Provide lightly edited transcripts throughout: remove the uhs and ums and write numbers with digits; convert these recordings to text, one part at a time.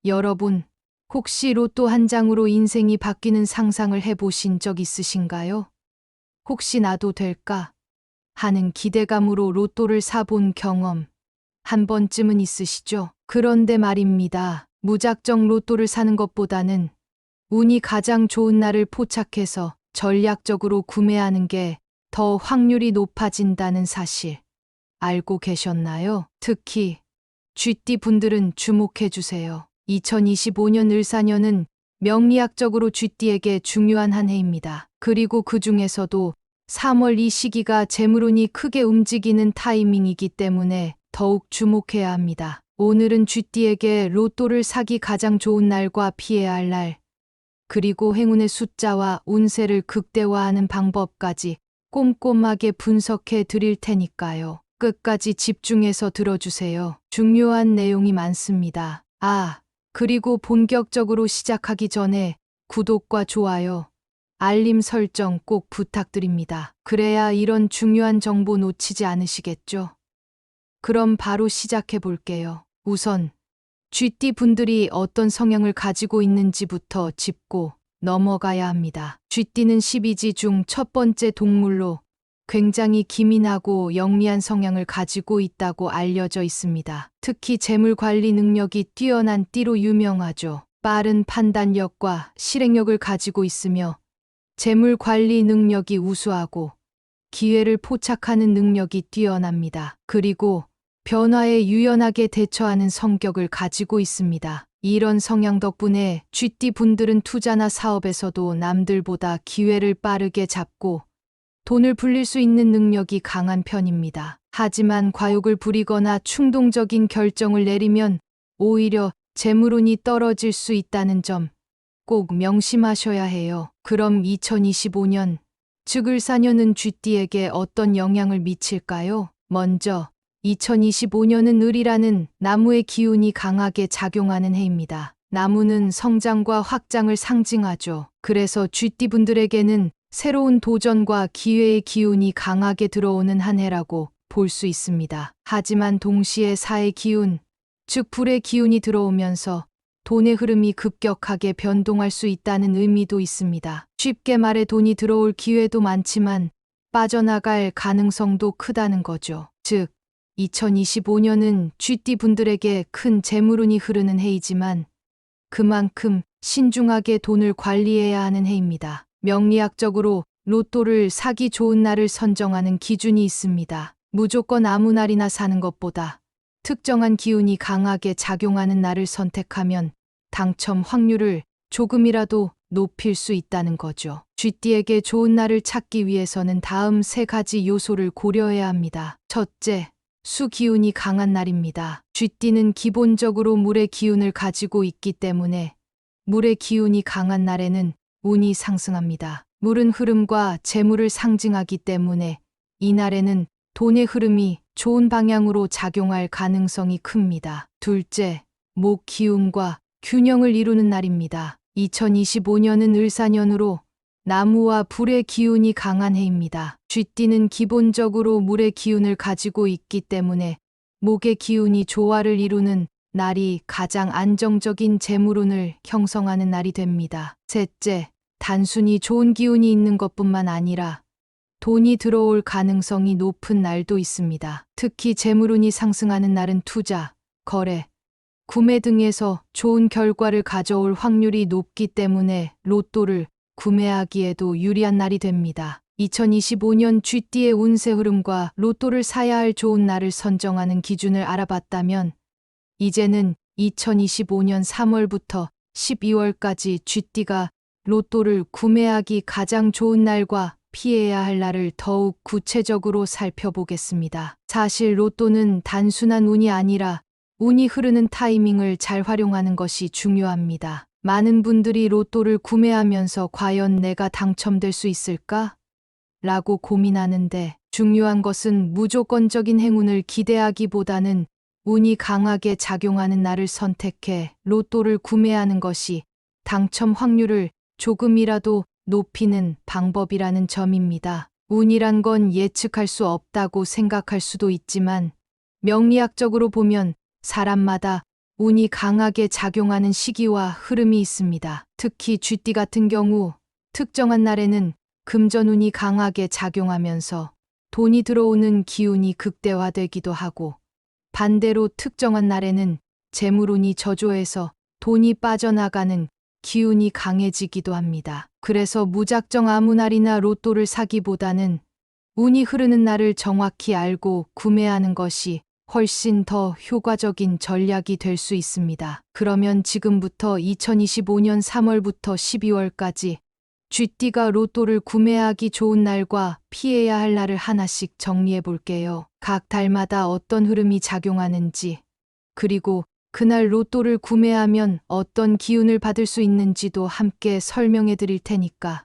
여러분, 혹시 로또 한 장으로 인생이 바뀌는 상상을 해보신 적 있으신가요? 혹시 나도 될까? 하는 기대감으로 로또를 사본 경험 한 번쯤은 있으시죠? 그런데 말입니다. 무작정 로또를 사는 것보다는 운이 가장 좋은 날을 포착해서 전략적으로 구매하는 게 더 확률이 높아진다는 사실 알고 계셨나요? 특히 쥐띠 분들은 주목해 주세요. 2025년 을사년은 명리학적으로 쥐띠에게 중요한 한 해입니다. 그리고 그 중에서도 3월 이 시기가 재물운이 크게 움직이는 타이밍이기 때문에 더욱 주목해야 합니다. 오늘은 쥐띠에게 로또를 사기 가장 좋은 날과 피해야 할 날, 그리고 행운의 숫자와 운세를 극대화하는 방법까지 꼼꼼하게 분석해 드릴 테니까요. 끝까지 집중해서 들어주세요. 중요한 내용이 많습니다. 그리고 본격적으로 시작하기 전에 구독과 좋아요, 알림 설정 꼭 부탁드립니다. 그래야 이런 중요한 정보 놓치지 않으시겠죠? 그럼 바로 시작해 볼게요. 우선 쥐띠 분들이 어떤 성향을 가지고 있는지부터 짚고 넘어가야 합니다. 쥐띠는 12지 중 첫 번째 동물로 굉장히 기민하고 영리한 성향을 가지고 있다고 알려져 있습니다. 특히 재물 관리 능력이 뛰어난 띠로 유명하죠. 빠른 판단력과 실행력을 가지고 있으며 재물 관리 능력이 우수하고 기회를 포착하는 능력이 뛰어납니다. 그리고 변화에 유연하게 대처하는 성격을 가지고 있습니다. 이런 성향 덕분에 쥐띠 분들은 투자나 사업에서도 남들보다 기회를 빠르게 잡고 돈을 불릴 수 있는 능력이 강한 편입니다. 하지만 과욕을 부리거나 충동적인 결정을 내리면 오히려 재물운이 떨어질 수 있다는 점 꼭 명심하셔야 해요. 그럼 2025년, 즉 을사년은 쥐띠에게 어떤 영향을 미칠까요? 먼저 2025년은 을이라는 나무의 기운이 강하게 작용하는 해입니다. 나무는 성장과 확장을 상징하죠. 그래서 쥐띠 분들에게는 새로운 도전과 기회의 기운이 강하게 들어오는 한 해라고 볼 수 있습니다. 하지만 동시에 사의 기운, 즉 불의 기운이 들어오면서 돈의 흐름이 급격하게 변동할 수 있다는 의미도 있습니다. 쉽게 말해 돈이 들어올 기회도 많지만 빠져나갈 가능성도 크다는 거죠. 즉, 2025년은 쥐띠 분들에게 큰 재물운이 흐르는 해이지만 그만큼 신중하게 돈을 관리해야 하는 해입니다. 명리학적으로 로또를 사기 좋은 날을 선정하는 기준이 있습니다. 무조건 아무 날이나 사는 것보다 특정한 기운이 강하게 작용하는 날을 선택하면 당첨 확률을 조금이라도 높일 수 있다는 거죠. 쥐띠에게 좋은 날을 찾기 위해서는 다음 세 가지 요소를 고려해야 합니다. 첫째, 수 기운이 강한 날입니다. 쥐띠는 기본적으로 물의 기운을 가지고 있기 때문에 물의 기운이 강한 날에는 운이 상승합니다. 물은 흐름과 재물을 상징하기 때문에 이 날에는 돈의 흐름이 좋은 방향으로 작용할 가능성이 큽니다. 둘째, 목 기운과 균형을 이루는 날입니다. 2025년은 을사년으로 나무와 불의 기운이 강한 해입니다. 쥐띠는 기본적으로 물의 기운을 가지고 있기 때문에 목의 기운이 조화를 이루는 날이 가장 안정적인 재물운을 형성하는 날이 됩니다. 셋째, 단순히 좋은 기운이 있는 것뿐만 아니라 돈이 들어올 가능성이 높은 날도 있습니다. 특히 재물운이 상승하는 날은 투자, 거래, 구매 등에서 좋은 결과를 가져올 확률이 높기 때문에 로또를 구매하기에도 유리한 날이 됩니다. 2025년 쥐띠의 운세 흐름과 로또를 사야 할 좋은 날을 선정하는 기준을 알아봤다면 이제는 2025년 3월부터 12월까지 쥐띠가 로또를 구매하기 가장 좋은 날과 피해야 할 날을 더욱 구체적으로 살펴보겠습니다. 사실 로또는 단순한 운이 아니라 운이 흐르는 타이밍을 잘 활용하는 것이 중요합니다. 많은 분들이 로또를 구매하면서 과연 내가 당첨될 수 있을까? 라고 고민하는데 중요한 것은 무조건적인 행운을 기대하기보다는 운이 강하게 작용하는 날을 선택해 로또를 구매하는 것이 당첨 확률을 조금이라도 높이는 방법이라는 점입니다. 운이란 건 예측할 수 없다고 생각할 수도 있지만 명리학적으로 보면 사람마다 운이 강하게 작용하는 시기와 흐름이 있습니다. 특히 쥐띠 같은 경우 특정한 날에는 금전운이 강하게 작용하면서 돈이 들어오는 기운이 극대화되기도 하고, 반대로 특정한 날에는 재물운이 저조해서 돈이 빠져나가는 기운이 강해지기도 합니다. 그래서 무작정 아무 날이나 로또를 사기보다는 운이 흐르는 날을 정확히 알고 구매하는 것이 훨씬 더 효과적인 전략이 될 수 있습니다. 그러면 지금부터 2025년 3월부터 12월까지 쥐띠가 로또를 구매하기 좋은 날과 피해야 할 날을 하나씩 정리해 볼게요. 각 달마다 어떤 흐름이 작용하는지, 그리고 그날 로또를 구매하면 어떤 기운을 받을 수 있는지도 함께 설명해 드릴 테니까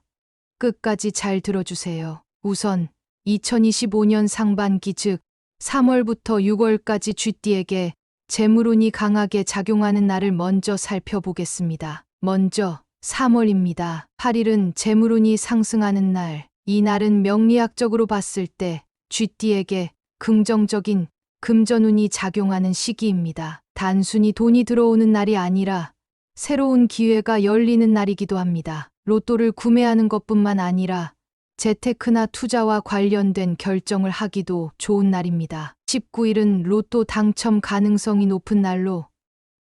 끝까지 잘 들어주세요. 우선 2025년 상반기 즉 3월부터 6월까지 쥐띠에게 재물운이 강하게 작용하는 날을 먼저 살펴보겠습니다. 먼저 3월입니다. 8일은 재물운이 상승하는 날. 이 날은 명리학적으로 봤을 때 쥐띠에게 긍정적인 금전운이 작용하는 시기입니다. 단순히 돈이 들어오는 날이 아니라 새로운 기회가 열리는 날이기도 합니다. 로또를 구매하는 것뿐만 아니라 재테크나 투자와 관련된 결정을 하기도 좋은 날입니다. 19일은 로또 당첨 가능성이 높은 날로,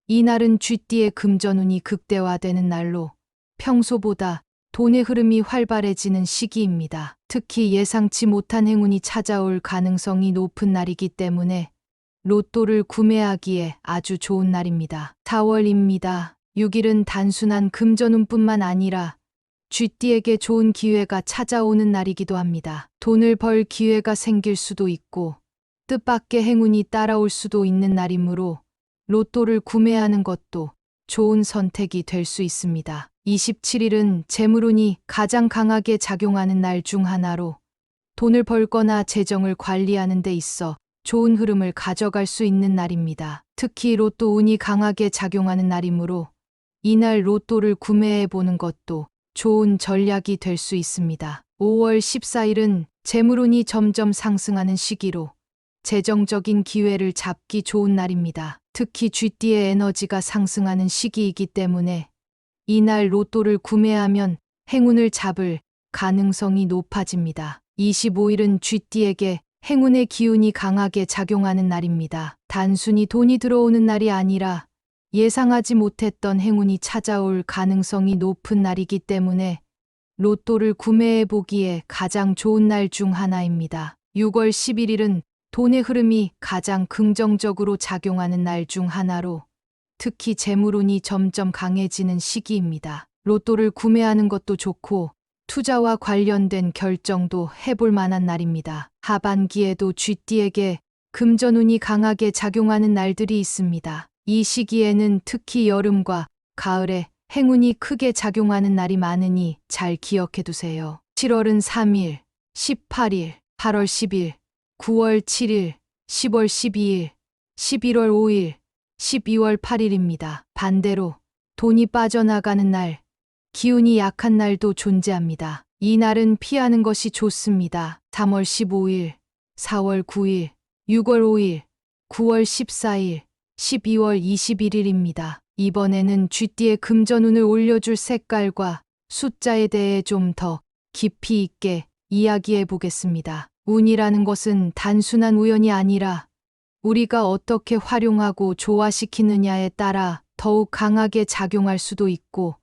이 날은 쥐띠의 금전운이 극대화되는 날로 평소보다 돈의 흐름이 활발해지는 시기입니다. 특히 예상치 못한 행운이 찾아올 가능성이 높은 날이기 때문에 로또를 구매하기에 아주 좋은 날입니다. 4월입니다. 6일은 단순한 금전운뿐만 아니라 쥐띠에게 좋은 기회가 찾아오는 날이기도 합니다. 돈을 벌 기회가 생길 수도 있고 뜻밖의 행운이 따라올 수도 있는 날이므로 로또를 구매하는 것도 좋은 선택이 될 수 있습니다. 27일은 재물운이 가장 강하게 작용하는 날 중 하나로 돈을 벌거나 재정을 관리하는 데 있어 좋은 흐름을 가져갈 수 있는 날입니다. 특히 로또 운이 강하게 작용하는 날이므로 이날 로또를 구매해 보는 것도 좋은 전략이 될 수 있습니다. 5월 14일은 재물운이 점점 상승하는 시기로 재정적인 기회를 잡기 좋은 날입니다. 특히 쥐띠의 에너지가 상승하는 시기이기 때문에 이날 로또를 구매하면 행운을 잡을 가능성이 높아집니다. 25일은 쥐띠에게 행운의 기운이 강하게 작용하는 날입니다. 단순히 돈이 들어오는 날이 아니라 예상하지 못했던 행운이 찾아올 가능성이 높은 날이기 때문에 로또를 구매해 보기에 가장 좋은 날 중 하나입니다. 6월 11일은 돈의 흐름이 가장 긍정적으로 작용하는 날 중 하나로 특히 재물운이 점점 강해지는 시기입니다. 로또를 구매하는 것도 좋고 투자와 관련된 결정도 해볼 만한 날입니다. 하반기에도 쥐띠에게 금전운이 강하게 작용하는 날들이 있습니다. 이 시기에는 특히 여름과 가을에 행운이 크게 작용하는 날이 많으니 잘 기억해 두세요. 7월은 3일, 18일, 8월 10일, 9월 7일, 10월 12일, 11월 5일, 12월 8일입니다. 반대로 돈이 빠져나가는 날, 기운이 약한 날도 존재합니다. 이 날은 피하는 것이 좋습니다. 3월 15일, 4월 9일, 6월 5일, 9월 14일, 12월 21일입니다. 이번에는 쥐띠의 금전운을 올려줄 색깔과 숫자에 대해 좀 더 깊이 있게 이야기해 보겠습니다. 운이라는 것은 단순한 우연이 아니라 우리가 어떻게 활용하고 조화시키느냐에 따라 더욱 강하게 작용할 수도 있고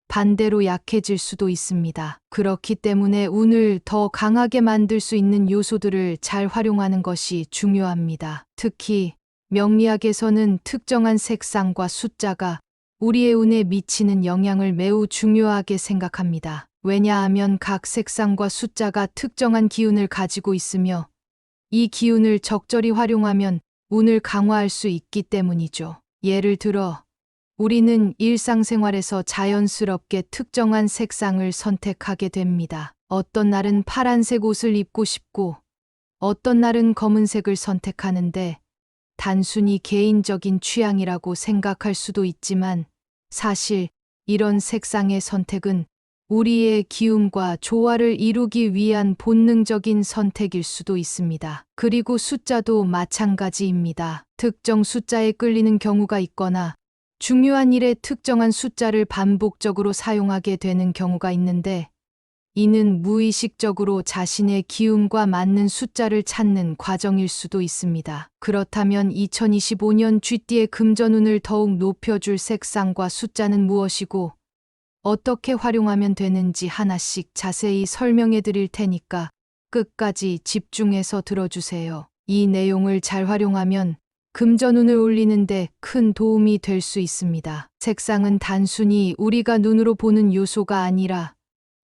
반대로 약해질 수도 있습니다. 그렇기 때문에 운을 더 강하게 만들 수 있는 요소들을 잘 활용하는 것이 중요합니다. 특히 명리학에서는 특정한 색상과 숫자가 우리의 운에 미치는 영향을 매우 중요하게 생각합니다. 왜냐하면 각 색상과 숫자가 특정한 기운을 가지고 있으며 이 기운을 적절히 활용하면 운을 강화할 수 있기 때문이죠. 예를 들어 우리는 일상생활에서 자연스럽게 특정한 색상을 선택하게 됩니다. 어떤 날은 파란색 옷을 입고 싶고 어떤 날은 검은색을 선택하는데 단순히 개인적인 취향이라고 생각할 수도 있지만 사실 이런 색상의 선택은 우리의 기운과 조화를 이루기 위한 본능적인 선택일 수도 있습니다. 그리고 숫자도 마찬가지입니다. 특정 숫자에 끌리는 경우가 있거나 중요한 일에 특정한 숫자를 반복적으로 사용하게 되는 경우가 있는데, 이는 무의식적으로 자신의 기운과 맞는 숫자를 찾는 과정일 수도 있습니다. 그렇다면 2025년 쥐띠의 금전운을 더욱 높여줄 색상과 숫자는 무엇이고 어떻게 활용하면 되는지 하나씩 자세히 설명해 드릴 테니까 끝까지 집중해서 들어주세요. 이 내용을 잘 활용하면 금전운을 올리는데 큰 도움이 될 수 있습니다. 색상은 단순히 우리가 눈으로 보는 요소가 아니라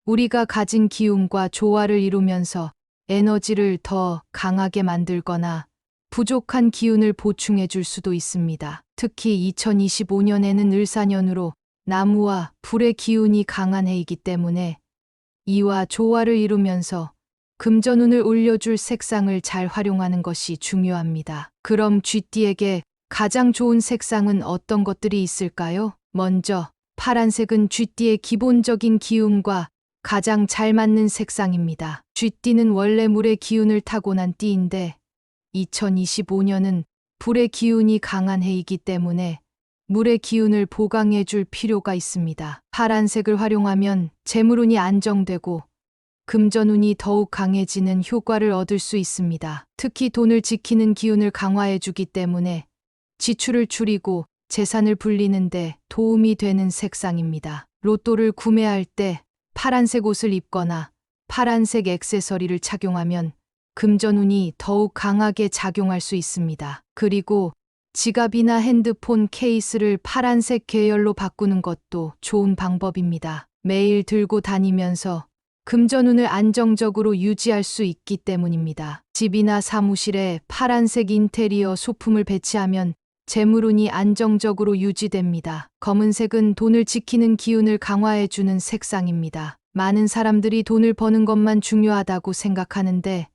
우리가 가진 기운과 조화를 이루면서 에너지를 더 강하게 만들거나 부족한 기운을 보충해 줄 수도 있습니다. 특히 2025년에는 을사년으로 나무와 불의 기운이 강한 해이기 때문에 이와 조화를 이루면서 금전운을 올려줄 색상을 잘 활용하는 것이 중요합니다. 그럼 쥐띠에게 가장 좋은 색상은 어떤 것들이 있을까요? 먼저 파란색은 쥐띠의 기본적인 기운과 가장 잘 맞는 색상입니다. 쥐띠는 원래 물의 기운을 타고난 띠인데 2025년은 불의 기운이 강한 해이기 때문에 물의 기운을 보강해 줄 필요가 있습니다. 파란색을 활용하면 재물운이 안정되고 금전운이 더욱 강해지는 효과를 얻을 수 있습니다. 특히 돈을 지키는 기운을 강화해 주기 때문에 지출을 줄이고 재산을 불리는데 도움이 되는 색상입니다. 로또를 구매할 때 파란색 옷을 입거나 파란색 액세서리를 착용하면 금전운이 더욱 강하게 작용할 수 있습니다. 그리고 지갑이나 핸드폰 케이스를 파란색 계열로 바꾸는 것도 좋은 방법입니다. 매일 들고 다니면서 금전운을 안정적으로 유지할 수 있기 때문입니다. 집이나 사무실에 파란색 인테리어 소품을 배치하면 재물운이 안정적으로 유지됩니다. 검은색은 돈을 지키는 기운을 강화해주는 색상입니다. 많은 사람들이 돈을 버는 것만 중요하다고 생각하는데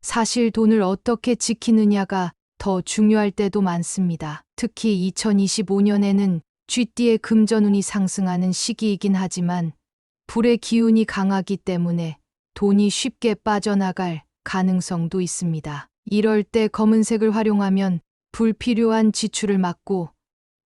사실 돈을 어떻게 지키느냐가 더 중요할 때도 많습니다. 특히 2025년에는 쥐띠의 금전운이 상승하는 시기이긴 하지만 불의 기운이 강하기 때문에 돈이 쉽게 빠져나갈 가능성도 있습니다. 이럴 때 검은색을 활용하면 불필요한 지출을 막고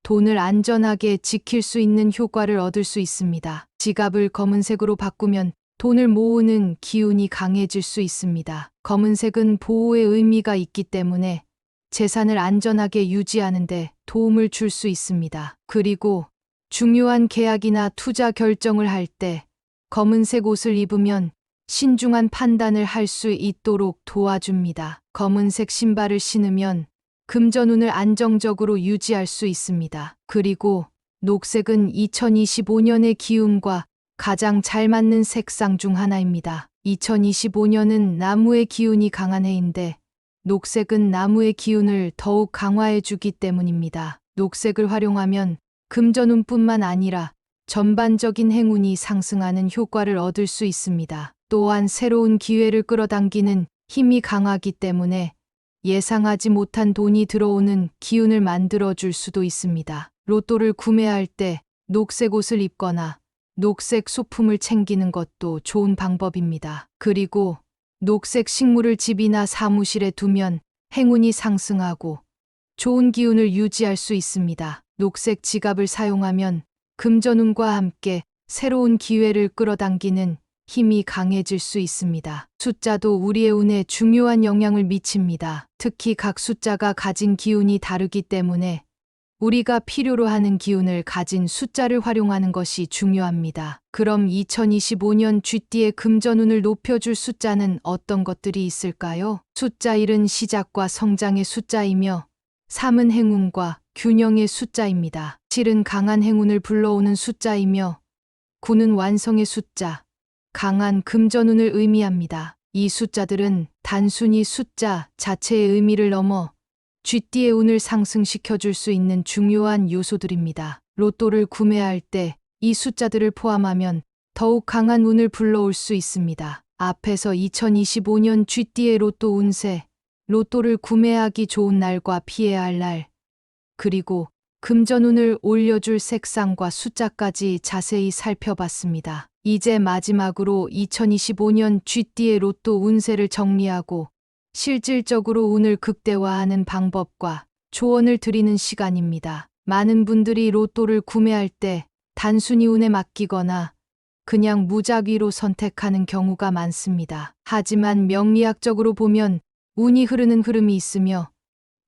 돈을 안전하게 지킬 수 있는 효과를 얻을 수 있습니다. 지갑을 검은색으로 바꾸면 돈을 모으는 기운이 강해질 수 있습니다. 검은색은 보호의 의미가 있기 때문에 재산을 안전하게 유지하는 데 도움을 줄 수 있습니다. 그리고 중요한 계약이나 투자 결정을 할 때 검은색 옷을 입으면 신중한 판단을 할 수 있도록 도와줍니다. 검은색 신발을 신으면 금전운을 안정적으로 유지할 수 있습니다. 그리고 녹색은 2025년의 기운과 가장 잘 맞는 색상 중 하나입니다. 2025년은 나무의 기운이 강한 해인데 녹색은 나무의 기운을 더욱 강화해 주기 때문입니다. 녹색을 활용하면 금전운뿐만 아니라 전반적인 행운이 상승하는 효과를 얻을 수 있습니다. 또한 새로운 기회를 끌어당기는 힘이 강하기 때문에 예상하지 못한 돈이 들어오는 기운을 만들어 줄 수도 있습니다. 로또를 구매할 때 녹색 옷을 입거나 녹색 소품을 챙기는 것도 좋은 방법입니다. 그리고 녹색 식물을 집이나 사무실에 두면 행운이 상승하고 좋은 기운을 유지할 수 있습니다. 녹색 지갑을 사용하면 금전운과 함께 새로운 기회를 끌어당기는 힘이 강해질 수 있습니다. 숫자도 우리의 운에 중요한 영향을 미칩니다. 특히 각 숫자가 가진 기운이 다르기 때문에 우리가 필요로 하는 기운을 가진 숫자를 활용하는 것이 중요합니다. 그럼 2025년 쥐띠의 금전운을 높여줄 숫자는 어떤 것들이 있을까요? 숫자 1은 시작과 성장의 숫자이며 3은 행운과 균형의 숫자입니다. 7은 강한 행운을 불러오는 숫자이며 9는 완성의 숫자, 강한 금전운을 의미합니다. 이 숫자들은 단순히 숫자 자체의 의미를 넘어 쥐띠의 운을 상승시켜 줄 수 있는 중요한 요소들입니다. 로또를 구매할 때 이 숫자들을 포함하면 더욱 강한 운을 불러올 수 있습니다. 앞에서 2025년 쥐띠의 로또 운세, 로또를 구매하기 좋은 날과 피해야 할 날, 그리고 금전운을 올려줄 색상과 숫자까지 자세히 살펴봤습니다. 이제 마지막으로 2025년 쥐띠의 로또 운세를 정리하고 실질적으로 운을 극대화하는 방법과 조언을 드리는 시간입니다. 많은 분들이 로또를 구매할 때 단순히 운에 맡기거나 그냥 무작위로 선택하는 경우가 많습니다. 하지만 명리학적으로 보면 운이 흐르는 흐름이 있으며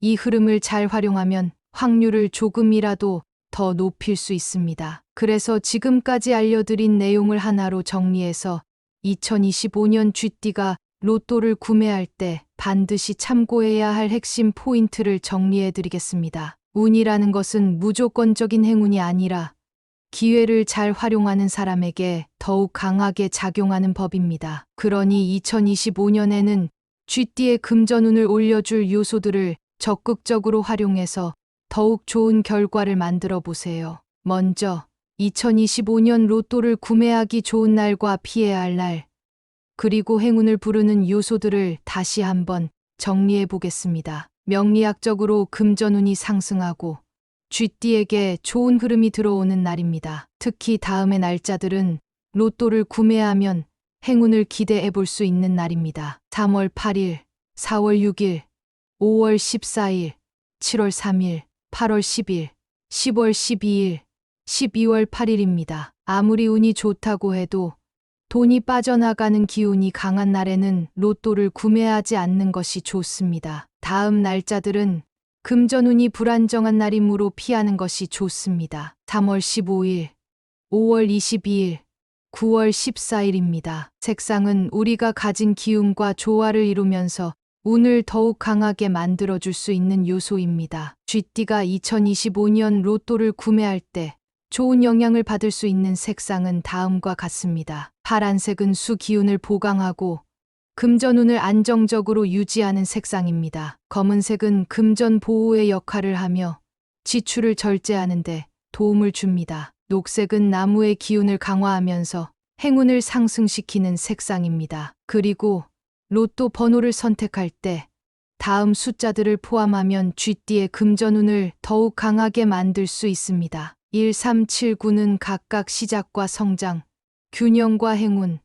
이 흐름을 잘 활용하면 확률을 조금이라도 더 높일 수 있습니다. 그래서 지금까지 알려드린 내용을 하나로 정리해서 2025년 쥐띠가 로또를 구매할 때 반드시 참고해야 할 핵심 포인트를 정리해 드리겠습니다. 운이라는 것은 무조건적인 행운이 아니라 기회를 잘 활용하는 사람에게 더욱 강하게 작용하는 법입니다. 그러니 2025년에는 쥐띠의 금전운을 올려줄 요소들을 적극적으로 활용해서 더욱 좋은 결과를 만들어 보세요. 먼저 2025년 로또를 구매하기 좋은 날과 피해야 할 날, 그리고 행운을 부르는 요소들을 다시 한번 정리해 보겠습니다. 명리학적으로 금전운이 상승하고 쥐띠에게 좋은 흐름이 들어오는 날입니다. 특히 다음의 날짜들은 로또를 구매하면 행운을 기대해 볼 수 있는 날입니다. 3월 8일, 4월 6일, 5월 14일, 7월 3일, 8월 10일, 10월 12일, 12월 8일입니다. 아무리 운이 좋다고 해도 돈이 빠져나가는 기운이 강한 날에는 로또를 구매하지 않는 것이 좋습니다. 다음 날짜들은 금전운이 불안정한 날이므로 피하는 것이 좋습니다. 3월 15일, 5월 22일, 9월 14일입니다. 색상은 우리가 가진 기운과 조화를 이루면서 운을 더욱 강하게 만들어줄 수 있는 요소입니다. 쥐띠가 2025년 로또를 구매할 때 좋은 영향을 받을 수 있는 색상은 다음과 같습니다. 파란색은 수 기운을 보강하고 금전운을 안정적으로 유지하는 색상입니다. 검은색은 금전 보호의 역할을 하며 지출을 절제하는 데 도움을 줍니다. 녹색은 나무의 기운을 강화하면서 행운을 상승시키는 색상입니다. 그리고 로또 번호를 선택할 때 다음 숫자들을 포함하면 쥐띠의 금전운을 더욱 강하게 만들 수 있습니다. 1, 3, 7, 9는 각각 시작과 성장, 균형과 행운,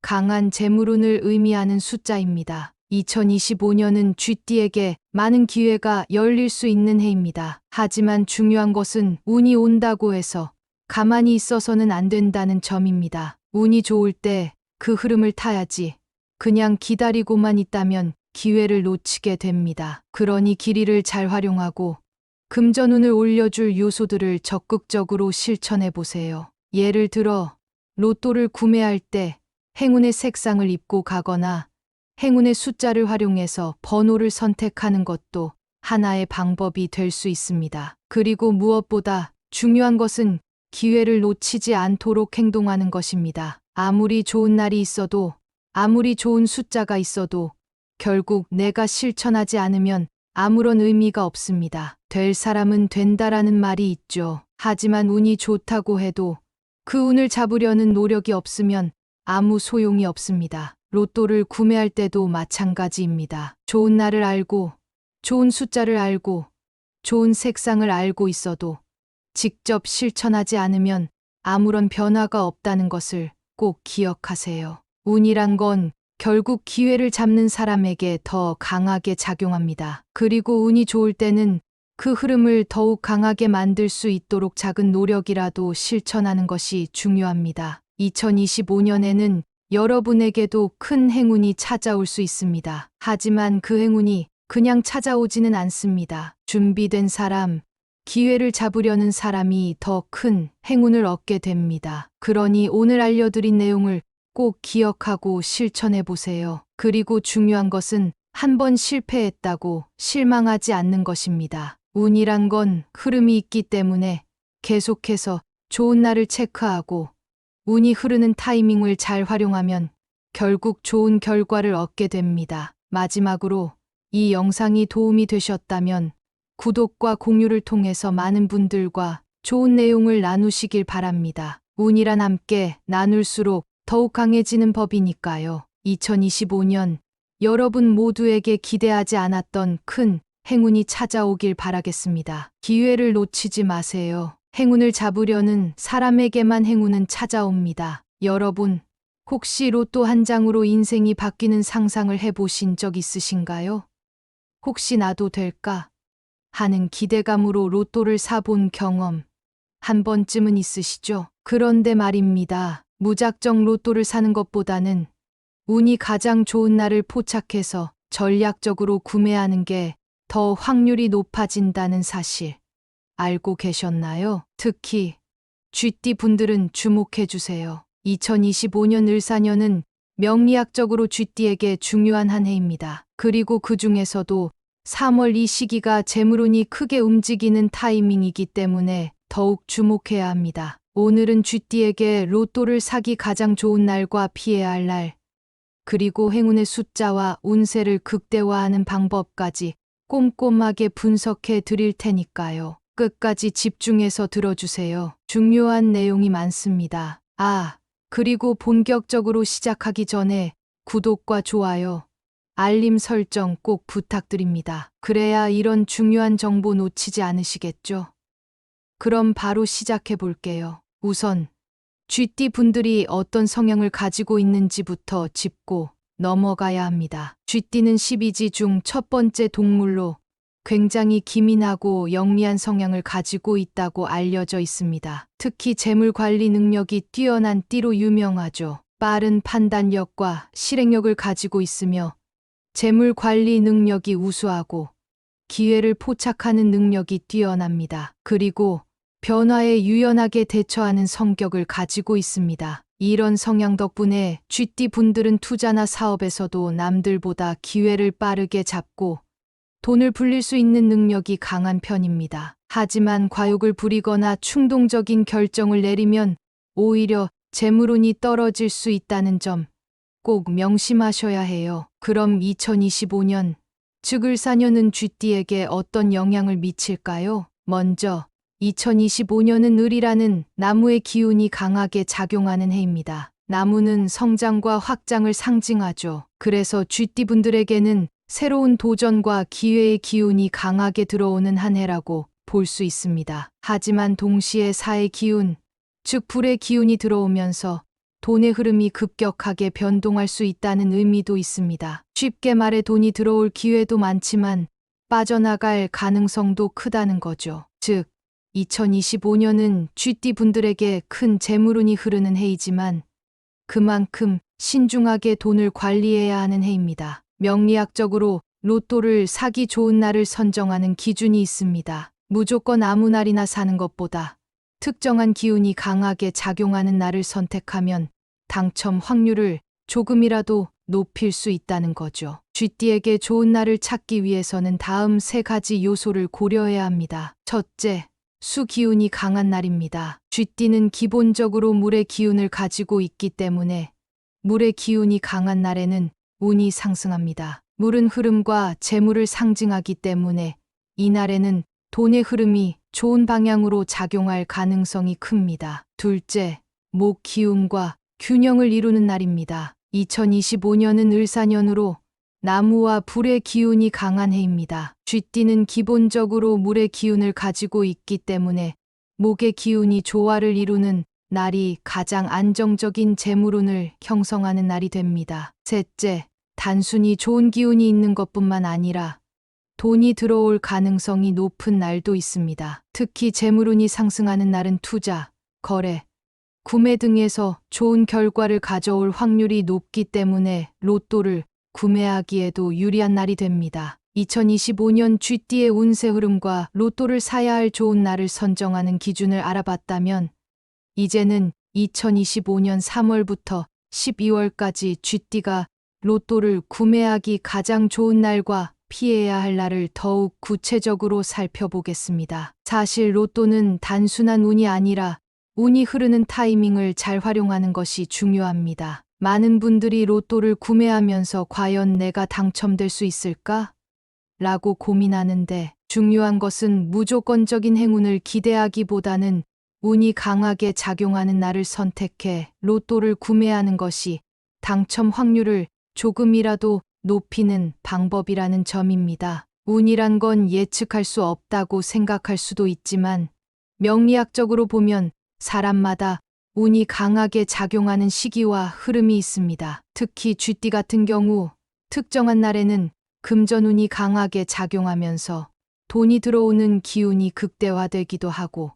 강한 재물운을 의미하는 숫자입니다. 2025년은 쥐띠에게 많은 기회가 열릴 수 있는 해입니다. 하지만 중요한 것은 운이 온다고 해서 가만히 있어서는 안 된다는 점입니다. 운이 좋을 때 그 흐름을 타야지 그냥 기다리고만 있다면 기회를 놓치게 됩니다. 그러니 기리를 잘 활용하고 금전운을 올려줄 요소들을 적극적으로 실천해 보세요. 예를 들어 로또를 구매할 때 행운의 색상을 입고 가거나 행운의 숫자를 활용해서 번호를 선택하는 것도 하나의 방법이 될 수 있습니다. 그리고 무엇보다 중요한 것은 기회를 놓치지 않도록 행동하는 것입니다. 아무리 좋은 날이 있어도, 아무리 좋은 숫자가 있어도 결국 내가 실천하지 않으면 아무런 의미가 없습니다. 될 사람은 된다라는 말이 있죠. 하지만 운이 좋다고 해도 그 운을 잡으려는 노력이 없으면 아무 소용이 없습니다. 로또를 구매할 때도 마찬가지입니다. 좋은 날을 알고, 좋은 숫자를 알고, 좋은 색상을 알고 있어도 직접 실천하지 않으면 아무런 변화가 없다는 것을 꼭 기억하세요. 운이란 건 결국 기회를 잡는 사람에게 더 강하게 작용합니다. 그리고 운이 좋을 때는 그 흐름을 더욱 강하게 만들 수 있도록 작은 노력이라도 실천하는 것이 중요합니다. 2025년에는 여러분에게도 큰 행운이 찾아올 수 있습니다. 하지만 그 행운이 그냥 찾아오지는 않습니다. 준비된 사람, 기회를 잡으려는 사람이 더 큰 행운을 얻게 됩니다. 그러니 오늘 알려드린 내용을 꼭 기억하고 실천해 보세요. 그리고 중요한 것은 한 번 실패했다고 실망하지 않는 것입니다. 운이란 건 흐름이 있기 때문에 계속해서 좋은 날을 체크하고 운이 흐르는 타이밍을 잘 활용하면 결국 좋은 결과를 얻게 됩니다. 마지막으로 이 영상이 도움이 되셨다면 구독과 공유를 통해서 많은 분들과 좋은 내용을 나누시길 바랍니다. 운이란 함께 나눌수록 더욱 강해지는 법이니까요. 2025년 여러분 모두에게 기대하지 않았던 큰 행운이 찾아오길 바라겠습니다. 기회를 놓치지 마세요. 행운을 잡으려는 사람에게만 행운은 찾아옵니다. 여러분, 혹시 로또 한 장으로 인생이 바뀌는 상상을 해보신 적 있으신가요? 혹시 나도 될까? 하는 기대감으로 로또를 사본 경험 한 번쯤은 있으시죠? 그런데 말입니다. 무작정 로또를 사는 것보다는 운이 가장 좋은 날을 포착해서 전략적으로 구매하는 게 더 확률이 높아진다는 사실 알고 계셨나요? 특히 쥐띠 분들은 주목해 주세요. 2025년 을사년은 명리학적으로 쥐띠에게 중요한 한 해입니다. 그리고 그 중에서도 3월 이 시기가 재물운이 크게 움직이는 타이밍이기 때문에 더욱 주목해야 합니다. 오늘은 쥐띠에게 로또를 사기 가장 좋은 날과 피해야 할 날, 그리고 행운의 숫자와 운세를 극대화하는 방법까지 꼼꼼하게 분석해 드릴 테니까요. 끝까지 집중해서 들어주세요. 중요한 내용이 많습니다. 그리고 본격적으로 시작하기 전에 구독과 좋아요, 알림 설정 꼭 부탁드립니다. 그래야 이런 중요한 정보 놓치지 않으시겠죠? 그럼 바로 시작해 볼게요. 우선 쥐띠 분들이 어떤 성향을 가지고 있는지부터 짚고 넘어가야 합니다. 쥐띠는 12지 중 첫 번째 동물로 굉장히 기민하고 영리한 성향을 가지고 있다고 알려져 있습니다. 특히 재물 관리 능력이 뛰어난 띠로 유명하죠. 빠른 판단력과 실행력을 가지고 있으며 재물 관리 능력이 우수하고 기회를 포착하는 능력이 뛰어납니다. 그리고 변화에 유연하게 대처하는 성격을 가지고 있습니다. 이런 성향 덕분에 쥐띠 분들은 투자나 사업에서도 남들보다 기회를 빠르게 잡고 돈을 불릴 수 있는 능력이 강한 편입니다. 하지만 과욕을 부리거나 충동적인 결정을 내리면 오히려 재물운이 떨어질 수 있다는 점 꼭 명심하셔야 해요. 그럼 2025년, 즉 을사년은 쥐띠에게 어떤 영향을 미칠까요? 먼저 2025년은 을이라는 나무의 기운이 강하게 작용하는 해입니다. 나무는 성장과 확장을 상징하죠. 그래서 쥐띠 분들에게는 새로운 도전과 기회의 기운이 강하게 들어오는 한 해라고 볼 수 있습니다. 하지만 동시에 사의 기운, 즉 불의 기운이 들어오면서 돈의 흐름이 급격하게 변동할 수 있다는 의미도 있습니다. 쉽게 말해 돈이 들어올 기회도 많지만 빠져나갈 가능성도 크다는 거죠. 즉, 2025년은 쥐띠 분들에게 큰 재물운이 흐르는 해이지만 그만큼 신중하게 돈을 관리해야 하는 해입니다. 명리학적으로 로또를 사기 좋은 날을 선정하는 기준이 있습니다. 무조건 아무 날이나 사는 것보다 특정한 기운이 강하게 작용하는 날을 선택하면 당첨 확률을 조금이라도 높일 수 있다는 거죠. 쥐띠에게 좋은 날을 찾기 위해서는 다음 세 가지 요소를 고려해야 합니다. 첫째, 수 기운이 강한 날입니다. 쥐띠는 기본적으로 물의 기운을 가지고 있기 때문에 물의 기운이 강한 날에는 운이 상승합니다. 물은 흐름과 재물을 상징하기 때문에 이 날에는 돈의 흐름이 좋은 방향으로 작용할 가능성이 큽니다. 둘째, 목 기운과 균형을 이루는 날입니다. 2025년은 을사년으로 나무와 불의 기운이 강한 해입니다. 쥐띠는 기본적으로 물의 기운을 가지고 있기 때문에 목의 기운이 조화를 이루는 날이 가장 안정적인 재물운을 형성하는 날이 됩니다. 셋째, 단순히 좋은 기운이 있는 것뿐만 아니라 돈이 들어올 가능성이 높은 날도 있습니다. 특히 재물운이 상승하는 날은 투자, 거래, 구매 등에서 좋은 결과를 가져올 확률이 높기 때문에 로또를 구매하기에도 유리한 날이 됩니다. 2025년 쥐띠의 운세 흐름과 로또를 사야 할 좋은 날을 선정하는 기준을 알아봤다면 이제는 2025년 3월부터 12월까지 쥐띠가 로또를 구매하기 가장 좋은 날과 피해야 할 날을 더욱 구체적으로 살펴보겠습니다. 사실 로또는 단순한 운이 아니라 운이 흐르는 타이밍을 잘 활용하는 것이 중요합니다. 많은 분들이 로또를 구매하면서 과연 내가 당첨될 수 있을까? 라고 고민하는데 중요한 것은 무조건적인 행운을 기대하기보다는 운이 강하게 작용하는 날을 선택해 로또를 구매하는 것이 당첨 확률을 조금이라도 높이는 방법이라는 점입니다. 운이란 건 예측할 수 없다고 생각할 수도 있지만 명리학적으로 보면 사람마다 운이 강하게 작용하는 시기와 흐름이 있습니다. 특히 쥐띠 같은 경우 특정한 날에는 금전운이 강하게 작용하면서 돈이 들어오는 기운이 극대화되기도 하고,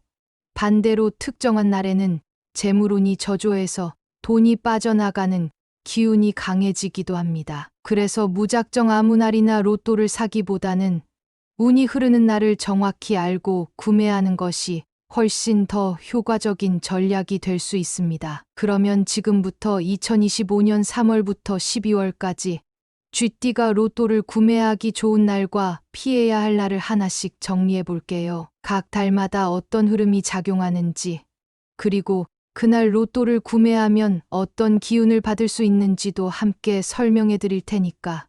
반대로 특정한 날에는 재물운이 저조해서 돈이 빠져나가는 기운이 강해지기도 합니다. 그래서 무작정 아무 날이나 로또를 사기보다는 운이 흐르는 날을 정확히 알고 구매하는 것이 훨씬 더 효과적인 전략이 될 수 있습니다. 그러면 지금부터 2025년 3월부터 12월까지 쥐띠가 로또를 구매하기 좋은 날과 피해야 할 날을 하나씩 정리해 볼게요. 각 달마다 어떤 흐름이 작용하는지, 그리고 그날 로또를 구매하면 어떤 기운을 받을 수 있는지도 함께 설명해 드릴 테니까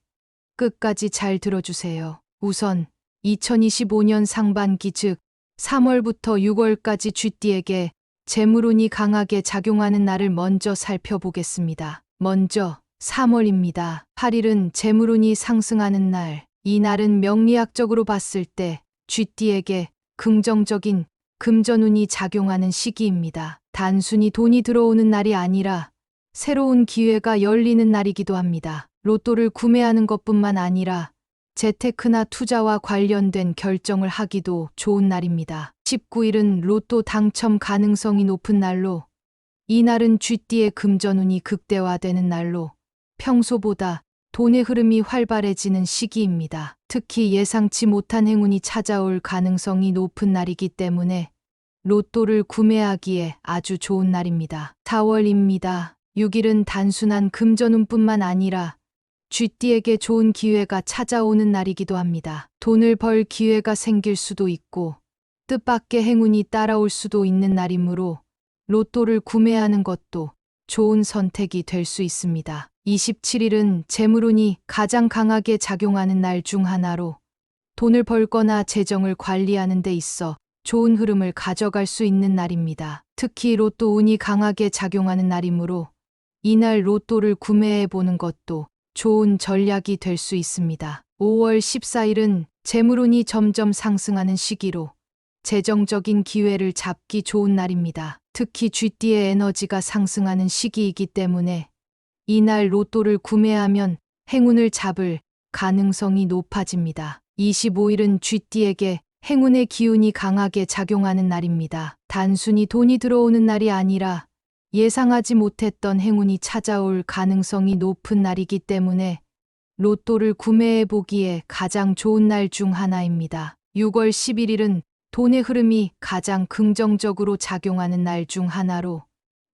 끝까지 잘 들어주세요. 우선 2025년 상반기 즉 3월부터 6월까지 쥐띠에게 재물운이 강하게 작용하는 날을 먼저 살펴보겠습니다. 먼저 3월입니다. 8일은 재물운이 상승하는 날. 이 날은 명리학적으로 봤을 때 쥐띠에게 긍정적인 금전운이 작용하는 시기입니다. 단순히 돈이 들어오는 날이 아니라 새로운 기회가 열리는 날이기도 합니다. 로또를 구매하는 것뿐만 아니라 재테크나 투자와 관련된 결정을 하기도 좋은 날입니다. 19일은 로또 당첨 가능성이 높은 날로, 이 날은 쥐띠의 금전운이 극대화되는 날로 평소보다 돈의 흐름이 활발해지는 시기입니다. 특히 예상치 못한 행운이 찾아올 가능성이 높은 날이기 때문에 로또를 구매하기에 아주 좋은 날입니다. 4월입니다. 6일은 단순한 금전운뿐만 아니라 쥐띠에게 좋은 기회가 찾아오는 날이기도 합니다. 돈을 벌 기회가 생길 수도 있고 뜻밖의 행운이 따라올 수도 있는 날이므로 로또를 구매하는 것도 좋은 선택이 될 수 있습니다. 27일은 재물운이 가장 강하게 작용하는 날 중 하나로 돈을 벌거나 재정을 관리하는 데 있어 좋은 흐름을 가져갈 수 있는 날입니다. 특히 로또 운이 강하게 작용하는 날이므로 이날 로또를 구매해 보는 것도 좋은 전략이 될 수 있습니다. 5월 14일은 재물운이 점점 상승하는 시기로 재정적인 기회를 잡기 좋은 날입니다. 특히 쥐띠의 에너지가 상승하는 시기이기 때문에 이날 로또를 구매하면 행운을 잡을 가능성이 높아집니다. 25일은 쥐띠에게 행운의 기운이 강하게 작용하는 날입니다. 단순히 돈이 들어오는 날이 아니라 예상하지 못했던 행운이 찾아올 가능성이 높은 날이기 때문에 로또를 구매해 보기에 가장 좋은 날 중 하나입니다. 6월 11일은 돈의 흐름이 가장 긍정적으로 작용하는 날 중 하나로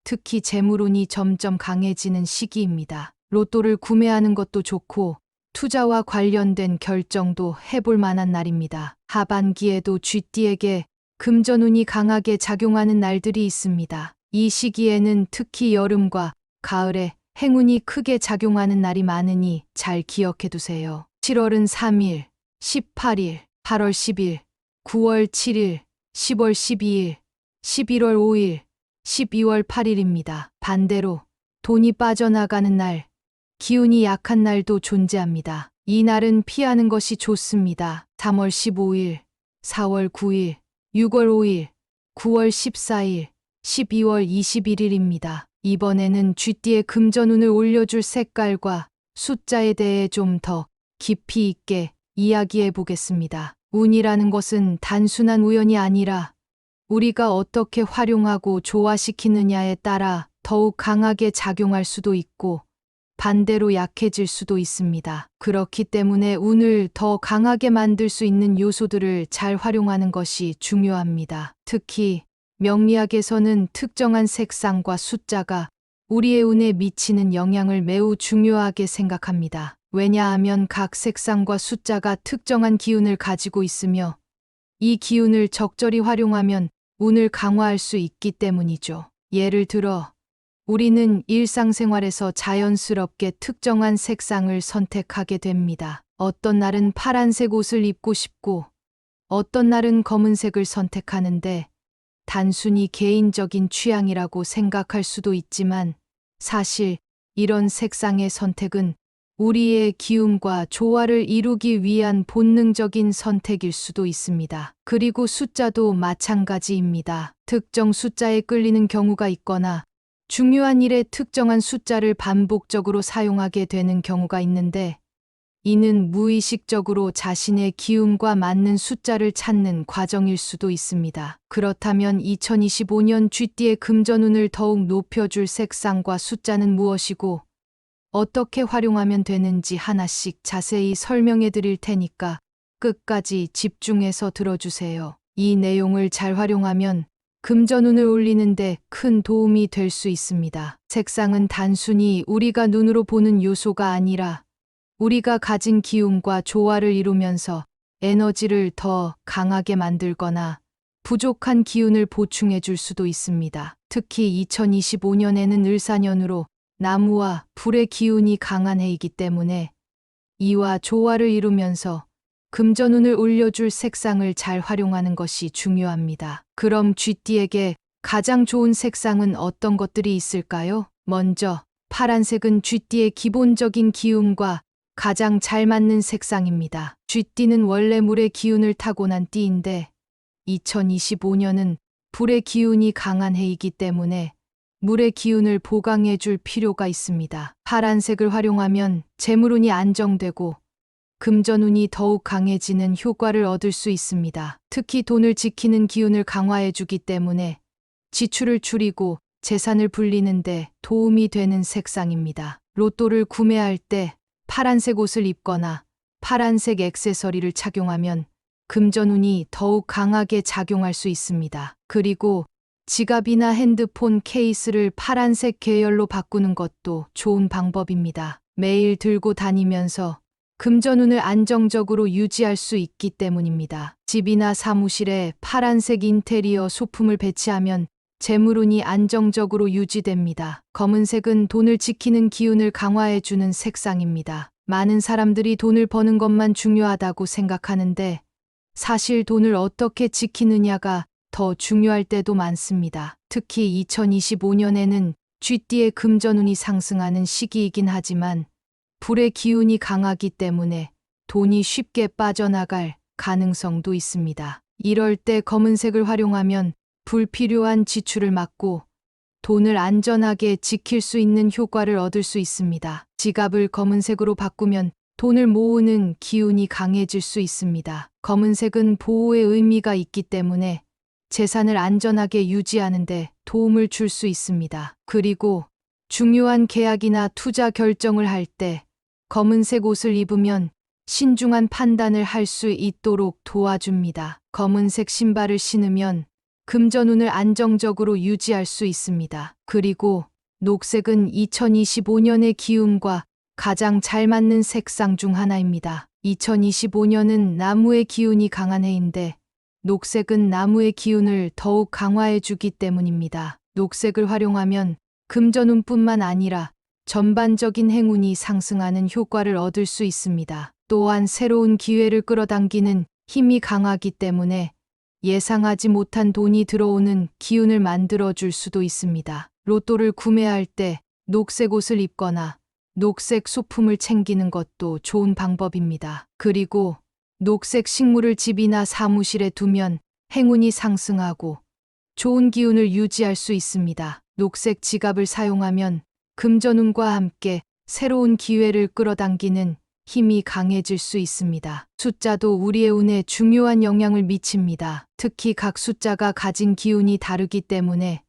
특히 재물운이 점점 강해지는 시기입니다. 로또를 구매하는 것도 좋고 투자와 관련된 결정도 해볼 만한 날입니다. 하반기에도 쥐띠에게 금전운이 강하게 작용하는 날들이 있습니다. 이 시기에는 특히 여름과 가을에 행운이 크게 작용하는 날이 많으니 잘 기억해 두세요. 7월은 3일, 18일, 8월 10일, 9월 7일, 10월 12일, 11월 5일, 12월 8일입니다. 반대로 돈이 빠져나가는 날, 기운이 약한 날도 존재합니다. 이 날은 피하는 것이 좋습니다. 3월 15일, 4월 9일, 6월 5일, 9월 14일, 12월 21일입니다. 이번에는 쥐띠의 금전운을 올려줄 색깔과 숫자에 대해 좀 더 깊이 있게 이야기해 보겠습니다. 운이라는 것은 단순한 우연이 아니라 우리가 어떻게 활용하고 조화시키느냐에 따라 더욱 강하게 작용할 수도 있고 반대로 약해질 수도 있습니다. 그렇기 때문에 운을 더 강하게 만들 수 있는 요소들을 잘 활용하는 것이 중요합니다. 특히 명리학에서는 특정한 색상과 숫자가 우리의 운에 미치는 영향을 매우 중요하게 생각합니다. 왜냐하면 각 색상과 숫자가 특정한 기운을 가지고 있으며 이 기운을 적절히 활용하면 운을 강화할 수 있기 때문이죠. 예를 들어 우리는 일상생활에서 자연스럽게 특정한 색상을 선택하게 됩니다. 어떤 날은 파란색 옷을 입고 싶고 어떤 날은 검은색을 선택하는데 단순히 개인적인 취향이라고 생각할 수도 있지만 사실 이런 색상의 선택은 우리의 기운과 조화를 이루기 위한 본능적인 선택일 수도 있습니다. 그리고 숫자도 마찬가지입니다. 특정 숫자에 끌리는 경우가 있거나 중요한 일에 특정한 숫자를 반복적으로 사용하게 되는 경우가 있는데, 이는 무의식적으로 자신의 기운과 맞는 숫자를 찾는 과정일 수도 있습니다. 그렇다면 2025년 쥐띠의 금전운을 더욱 높여줄 색상과 숫자는 무엇이고 어떻게 활용하면 되는지 하나씩 자세히 설명해 드릴 테니까 끝까지 집중해서 들어주세요. 이 내용을 잘 활용하면 금전운을 올리는데 큰 도움이 될 수 있습니다. 색상은 단순히 우리가 눈으로 보는 요소가 아니라 우리가 가진 기운과 조화를 이루면서 에너지를 더 강하게 만들거나 부족한 기운을 보충해 줄 수도 있습니다. 특히 2025년에는 을사년으로 나무와 불의 기운이 강한 해이기 때문에 이와 조화를 이루면서 금전운을 올려줄 색상을 잘 활용하는 것이 중요합니다. 그럼 쥐띠에게 가장 좋은 색상은 어떤 것들이 있을까요? 먼저 파란색은 쥐띠의 기본적인 기운과 가장 잘 맞는 색상입니다. 쥐띠는 원래 물의 기운을 타고난 띠인데 2025년은 불의 기운이 강한 해이기 때문에 물의 기운을 보강해 줄 필요가 있습니다. 파란색을 활용하면 재물운이 안정되고 금전운이 더욱 강해지는 효과를 얻을 수 있습니다. 특히 돈을 지키는 기운을 강화해 주기 때문에 지출을 줄이고 재산을 불리는데 도움이 되는 색상입니다. 로또를 구매할 때 파란색 옷을 입거나 파란색 액세서리를 착용하면 금전운이 더욱 강하게 작용할 수 있습니다. 그리고 지갑이나 핸드폰 케이스를 파란색 계열로 바꾸는 것도 좋은 방법입니다. 매일 들고 다니면서 금전운을 안정적으로 유지할 수 있기 때문입니다. 집이나 사무실에 파란색 인테리어 소품을 배치하면 재물운이 안정적으로 유지됩니다. 검은색은 돈을 지키는 기운을 강화해주는 색상입니다. 많은 사람들이 돈을 버는 것만 중요하다고 생각하는데 사실 돈을 어떻게 지키느냐가 더 중요할 때도 많습니다. 특히 2025년에는 쥐띠의 금전운이 상승하는 시기이긴 하지만 불의 기운이 강하기 때문에 돈이 쉽게 빠져나갈 가능성도 있습니다. 이럴 때 검은색을 활용하면 불필요한 지출을 막고 돈을 안전하게 지킬 수 있는 효과를 얻을 수 있습니다. 지갑을 검은색으로 바꾸면 돈을 모으는 기운이 강해질 수 있습니다. 검은색은 보호의 의미가 있기 때문에 재산을 안전하게 유지하는 데 도움을 줄 수 있습니다. 그리고 중요한 계약이나 투자 결정을 할 때 검은색 옷을 입으면 신중한 판단을 할 수 있도록 도와줍니다. 검은색 신발을 신으면 금전운을 안정적으로 유지할 수 있습니다. 그리고 녹색은 2025년의 기운과 가장 잘 맞는 색상 중 하나입니다. 2025년은 나무의 기운이 강한 해인데 녹색은 나무의 기운을 더욱 강화해 주기 때문입니다. 녹색을 활용하면 금전운뿐만 아니라 전반적인 행운이 상승하는 효과를 얻을 수 있습니다. 또한 새로운 기회를 끌어당기는 힘이 강하기 때문에 예상하지 못한 돈이 들어오는 기운을 만들어 줄 수도 있습니다. 로또를 구매할 때 녹색 옷을 입거나 녹색 소품을 챙기는 것도 좋은 방법입니다. 그리고 녹색 식물을 집이나 사무실에 두면 행운이 상승하고 좋은 기운을 유지할 수 있습니다. 녹색 지갑을 사용하면 금전운과 함께 새로운 기회를 끌어당기는 힘이 강해질 수 있습니다. 숫자도 우리의 운에 중요한 영향을 미칩니다. 특히 각 숫자가 가진 기운이 다르기 때문에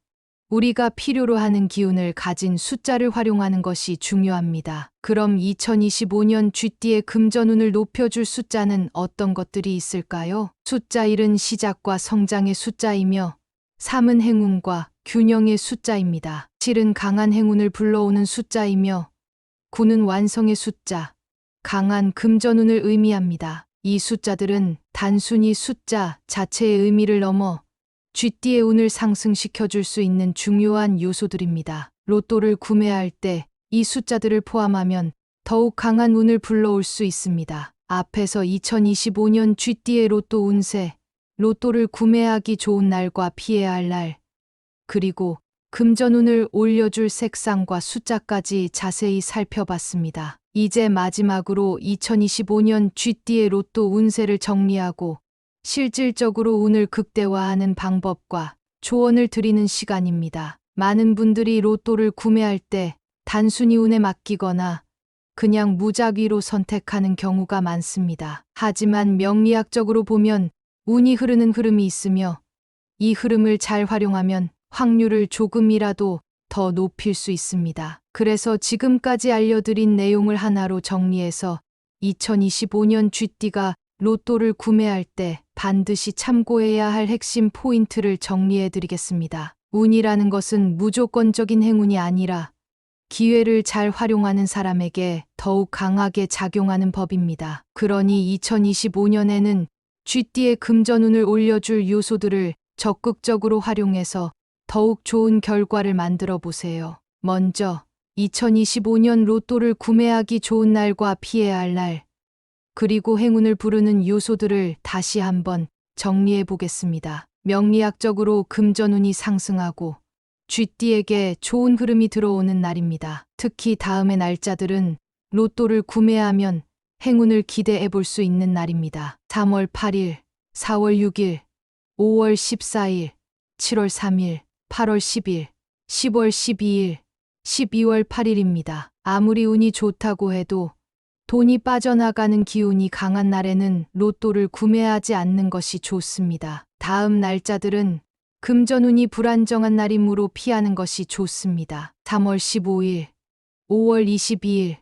우리가 필요로 하는 기운을 가진 숫자를 활용하는 것이 중요합니다. 그럼 2025년 쥐띠의 금전운을 높여줄 숫자는 어떤 것들이 있을까요? 숫자 1은 시작과 성장의 숫자이며 3은 행운과 균형의 숫자입니다. 7은 강한 행운을 불러오는 숫자이며 9는 완성의 숫자, 강한 금전운을 의미합니다. 이 숫자들은 단순히 숫자 자체의 의미를 넘어 쥐띠의 운을 상승시켜 줄 수 있는 중요한 요소들입니다. 로또를 구매할 때 이 숫자들을 포함하면 더욱 강한 운을 불러올 수 있습니다. 앞에서 2025년 쥐띠의 로또 운세, 로또를 구매하기 좋은 날과 피해야 할 날, 그리고 금전운을 올려줄 색상과 숫자까지 자세히 살펴봤습니다. 이제 마지막으로 2025년 쥐띠의 로또 운세를 정리하고 실질적으로 운을 극대화하는 방법과 조언을 드리는 시간입니다. 많은 분들이 로또를 구매할 때 단순히 운에 맡기거나 그냥 무작위로 선택하는 경우가 많습니다. 하지만 명리학적으로 보면 운이 흐르는 흐름이 있으며 이 흐름을 잘 활용하면 확률을 조금이라도 더 높일 수 있습니다. 그래서 지금까지 알려드린 내용을 하나로 정리해서 2025년 쥐띠가 로또를 구매할 때 반드시 참고해야 할 핵심 포인트를 정리해 드리겠습니다. 운이라는 것은 무조건적인 행운이 아니라 기회를 잘 활용하는 사람에게 더욱 강하게 작용하는 법입니다. 그러니 2025년에는 쥐띠의 금전운을 올려줄 요소들을 적극적으로 활용해서 더욱 좋은 결과를 만들어 보세요. 먼저 2025년 로또를 구매하기 좋은 날과 피해야 할 날, 그리고 행운을 부르는 요소들을 다시 한번 정리해 보겠습니다. 명리학적으로 금전운이 상승하고 쥐띠에게 좋은 흐름이 들어오는 날입니다. 특히 다음의 날짜들은 로또를 구매하면 행운을 기대해 볼 수 있는 날입니다. 3월 8일, 4월 6일, 5월 14일, 7월 3일, 8월 10일, 10월 12일, 12월 8일입니다. 아무리 운이 좋다고 해도 돈이 빠져나가는 기운이 강한 날에는 로또를 구매하지 않는 것이 좋습니다. 다음 날짜들은 금전운이 불안정한 날이므로 피하는 것이 좋습니다. 3월 15일, 5월 22일,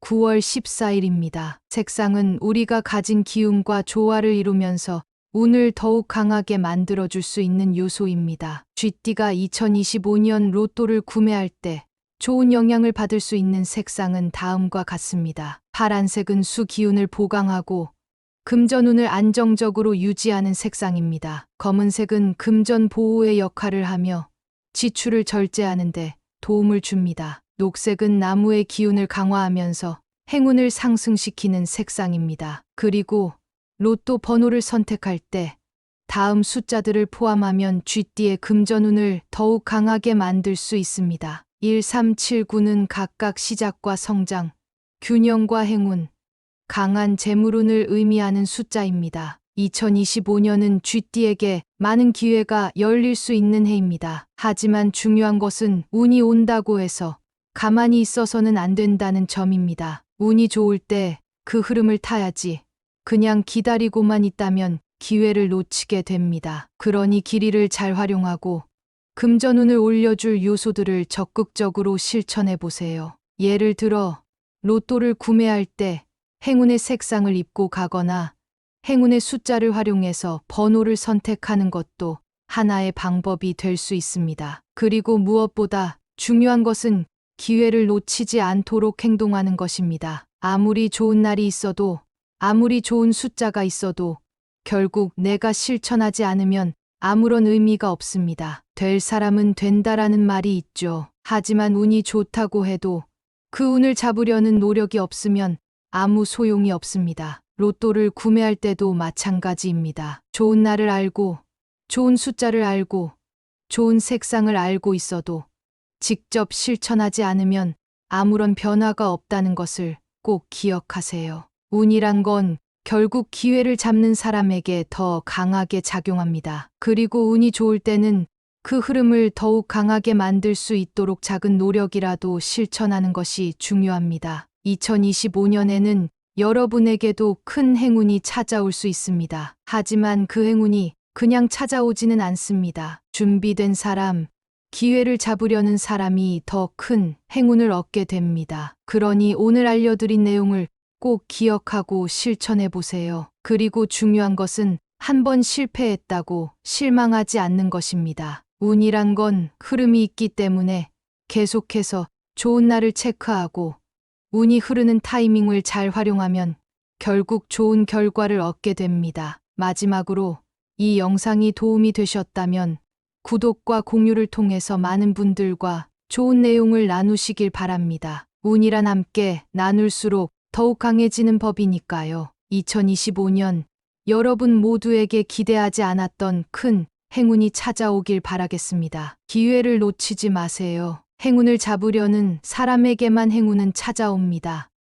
9월 14일입니다. 색상은 우리가 가진 기운과 조화를 이루면서 운을 더욱 강하게 만들어줄 수 있는 요소입니다. 쥐띠가 2025년 로또를 구매할 때 좋은 영향을 받을 수 있는 색상은 다음과 같습니다. 파란색은 수 기운을 보강하고 금전운을 안정적으로 유지하는 색상입니다. 검은색은 금전 보호의 역할을 하며 지출을 절제하는 데 도움을 줍니다. 녹색은 나무의 기운을 강화하면서 행운을 상승시키는 색상입니다. 그리고 로또 번호를 선택할 때 다음 숫자들을 포함하면 쥐띠의 금전운을 더욱 강하게 만들 수 있습니다. 1, 3, 7, 9는 각각 시작과 성장, 균형과 행운, 강한 재물운을 의미하는 숫자입니다. 2025년은 쥐띠에게 많은 기회가 열릴 수 있는 해입니다. 하지만 중요한 것은 운이 온다고 해서 가만히 있어서는 안 된다는 점입니다. 운이 좋을 때 그 흐름을 타야지. 그냥 기다리고만 있다면 기회를 놓치게 됩니다. 그러니 길이를 잘 활용하고 금전운을 올려줄 요소들을 적극적으로 실천해 보세요. 예를 들어 로또를 구매할 때 행운의 색상을 입고 가거나 행운의 숫자를 활용해서 번호를 선택하는 것도 하나의 방법이 될 수 있습니다. 그리고 무엇보다 중요한 것은 기회를 놓치지 않도록 행동하는 것입니다. 아무리 좋은 날이 있어도, 아무리 좋은 숫자가 있어도 결국 내가 실천하지 않으면 아무런 의미가 없습니다. 될 사람은 된다라는 말이 있죠. 하지만 운이 좋다고 해도 그 운을 잡으려는 노력이 없으면 아무 소용이 없습니다. 로또를 구매할 때도 마찬가지입니다. 좋은 날을 알고, 좋은 숫자를 알고, 좋은 색상을 알고 있어도 직접 실천하지 않으면 아무런 변화가 없다는 것을 꼭 기억하세요. 운이란 건 결국 기회를 잡는 사람에게 더 강하게 작용합니다. 그리고 운이 좋을 때는 그 흐름을 더욱 강하게 만들 수 있도록 작은 노력이라도 실천하는 것이 중요합니다. 2025년에는 여러분에게도 큰 행운이 찾아올 수 있습니다. 하지만 그 행운이 그냥 찾아오지는 않습니다. 준비된 사람, 기회를 잡으려는 사람이 더 큰 행운을 얻게 됩니다. 그러니 오늘 알려드린 내용을 꼭 기억하고 실천해 보세요. 그리고 중요한 것은 한 번 실패했다고 실망하지 않는 것입니다. 운이란 건 흐름이 있기 때문에 계속해서 좋은 날을 체크하고 운이 흐르는 타이밍을 잘 활용하면 결국 좋은 결과를 얻게 됩니다. 마지막으로 이 영상이 도움이 되셨다면 구독과 공유를 통해서 많은 분들과 좋은 내용을 나누시길 바랍니다. 운이란 함께 나눌수록 더욱 강해지는 법이니까요. 2025년 여러분 모두에게 기대하지 않았던 큰 행운이 찾아오길 바라겠습니다. 기회를 놓치지 마세요. 행운을 잡으려는 사람에게만 행운은 찾아옵니다.